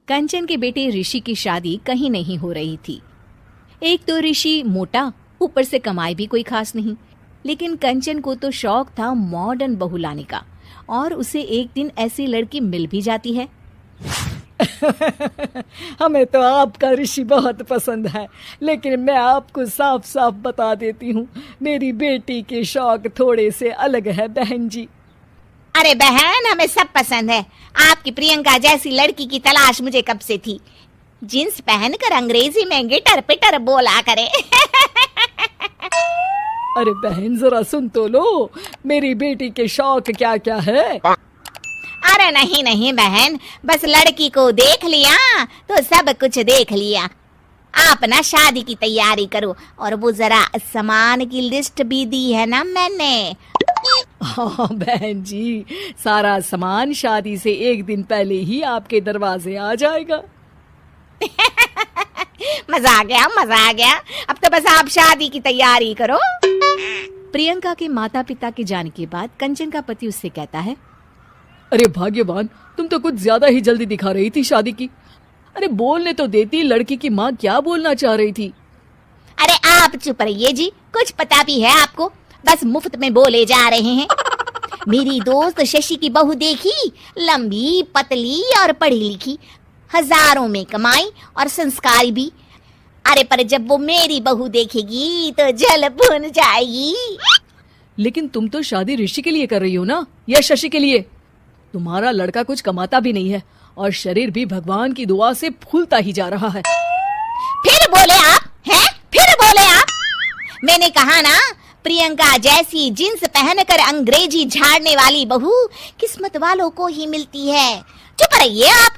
कंचन के बेटे ऋषि की शादी कहीं नहीं हो रही थी। एक तो ऋषि मोटा, ऊपर से कमाई भी कोई खास नहीं। लेकिन कंचन को तो शौक था मॉडर्न बहू लाने का, और उसे एक दिन ऐसी लड़की मिल भी जाती है। हमें तो आपका ऋषि बहुत पसंद है, लेकिन मैं आपको साफ साफ बता देती हूँ, मेरी बेटी के शौक थोड़े से अलग है बहन जी। अरे बहन, हमें सब पसंद है। आपकी प्रियंका जैसी लड़की की तलाश मुझे कब से थी। जींस पहनकर अंग्रेजी में गिटर पिटर बोला करे। अरे बहन जरा सुन तो लो, मेरी बेटी के शौक क्या क्या है। अरे नहीं नहीं बहन, बस लड़की को देख लिया तो सब कुछ देख लिया। आप ना शादी की तैयारी करो, और वो जरा सामान की लिस्ट भी दी है ना मैंने। हाँ बहन जी, सारा सामान शादी से एक दिन पहले ही आपके दरवाजे आ जाएगा। मजा आ गया, मजा आ गया। अब तो बस आप शादी की तैयारी करो। प्रियंका के माता पिता के जाने के बाद कंचन का पति उससे कहता है, अरे भाग्यवान, तुम तो कुछ ज्यादा ही जल्दी दिखा रही थी शादी की। अरे बोलने तो देती, लड़की की माँ क्या बोलना चाह रही थी। अरे आप चुप रहिए जी, कुछ पता भी है आपको, बस मुफ्त में बोले जा रहे हैं। मेरी दोस्त शशि की बहू देखी, लंबी पतली और पढ़ी लिखी, हजारों में कमाई और संस्कारी भी। अरे पर जब वो मेरी बहू देखेगी तो जल भुन जाएगी। लेकिन तुम तो शादी ऋषि के लिए कर रही हो ना, या शशि के लिए? तुम्हारा लड़का कुछ कमाता भी नहीं है, और शरीर भी भगवान की दुआ से फूलता ही जा रहा है। फिर बोले आप हैं? फिर बोले आप? मैंने कहा ना, प्रियंका जैसी जींस पहनकर अंग्रेजी झाड़ने वाली बहू किस्मत वालों को ही मिलती है। चुप रहिए आप।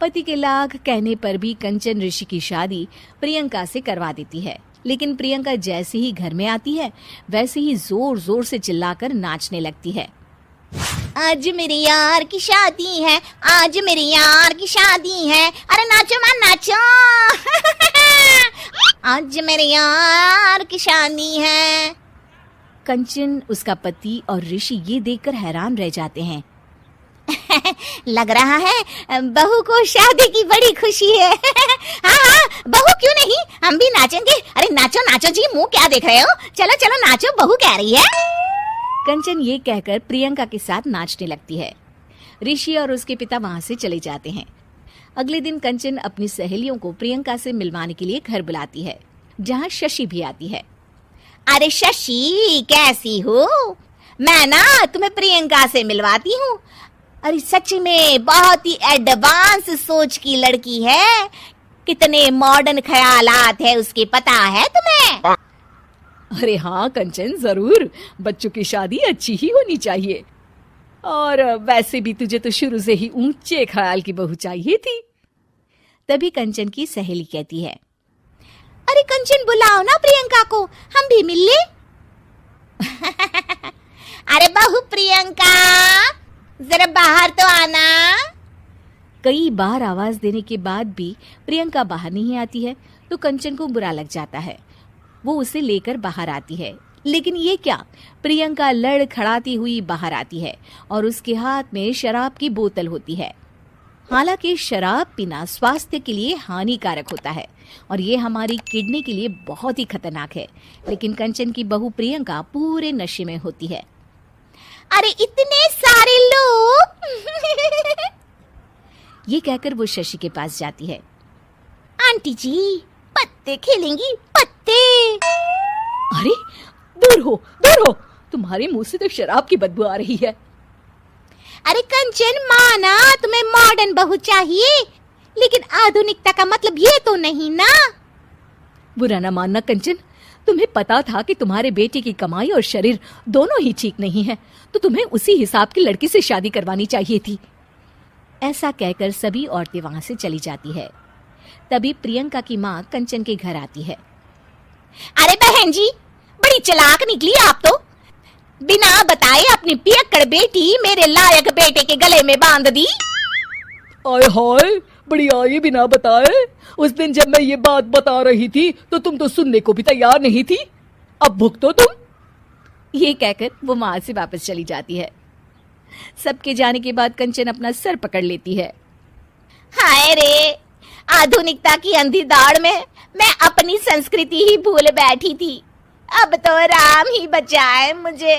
पति के लाख कहने पर भी कंचन ऋषि की शादी प्रियंका से करवा देती है। लेकिन प्रियंका जैसे ही घर में आती है, वैसे ही जोर जोर से चिल्लाकर नाचने लगती है। आज मेरे यार की शादी है, आज मेरे यार की शादी है। अरे नाचो मां नाचो। आज मेरे यार की शादी है। कंचन, उसका पति और ऋषि ये देखकर हैरान रह जाते हैं। लग रहा है बहू को शादी की बड़ी खुशी है। हाँ हाँ, बहू क्यों नहीं, हम भी नाचेंगे। अरे नाचो नाचो जी, मुंह क्या देख रहे हो, चलो चलो नाचो, बहू कह रही है। कंचन ये कहकर प्रियंका के साथ नाचने लगती है। ऋषि और उसके पिता वहां से चले जाते हैं। अगले दिन कंचन अपनी सहेलियों को प्रियंका से मिलवाने के लिए घर बुलाती है, जहां शशि भी आती है। अरे शशि, कैसी हो? मैं ना तुम्हें प्रियंका से मिलवाती हूँ। अरे सच में बहुत ही एडवांस सोच की लड़की है। कितने मॉडर्न ख्यालात है उसके, पता है तुम्हें? अरे हाँ कंचन, जरूर। बच्चों की शादी अच्छी ही होनी चाहिए, और वैसे भी तुझे तो शुरू से ही ऊंचे ख्याल की बहू चाहिए थी। तभी कंचन की सहेली कहती है, अरे कंचन बुलाओ ना प्रियंका को, हम भी मिल ले। अरे बहू प्रियंका, जरा बाहर तो आना। कई बार आवाज देने के बाद भी प्रियंका बाहर नहीं आती है, तो कंचन को बुरा लग जाता है। वो उसे लेकर बाहर आती है, लेकिन ये क्या, प्रियंका लड़खड़ाती हुई बाहर आती है और उसके हाथ में शराब की बोतल होती है। हालांकि शराब पीना स्वास्थ्य के लिए हानिकारक होता है और ये हमारी किडनी के लिए बहुत ही खतरनाक है, लेकिन कंचन की बहू प्रियंका पूरे नशे में होती है। अरे इतने सारे लोग। ये कहकर वो शशि के पास जाती है। आंटी जी, पत्ते खेलेंगी, पत्ते। अरे दूर हो, दूर हो, तुम्हारे मुंह से तो शराब की बदबू आ रही है। अरे कंचन, माना तुम्हें मॉडर्न बहू चाहिए, लेकिन आधुनिकता का मतलब ये तो नहीं ना। बुरा ना मानना कंचन, तुम्हें पता था कि तुम्हारे बेटे की कमाई और शरीर दोनों ही ठीक नहीं है, तो तुम्हें उसी हिसाब की लड़की से शादी करवानी चाहिए थी। ऐसा कहकर सभी औरतें वहां से चली जाती है। तभी प्रियंका की माँ कंचन के घर आती है। अरे बहन जी, बड़ी चालाक निकली आप तो। बिना बताए अपनी पियक्कड़ बेटी मेरे लायक बेटे के गले में बांध दी। आय हाय, बड़ी आई बिना बताए। उस दिन जब मैं ये बात बता रही थी तो तुम तो सुनने को भी तैयार नहीं थी। अब भुगतो तुम। ये कहकर वो वहां से वापस चली जाती है। सबके जाने के बाद कंचन अपना सर पकड़ लेती है। हाय रे, आधुनिकता की अंधी दौड़ में मैं अपनी संस्कृति ही भूल बैठी थी। अब तो राम ही बचाए मुझे।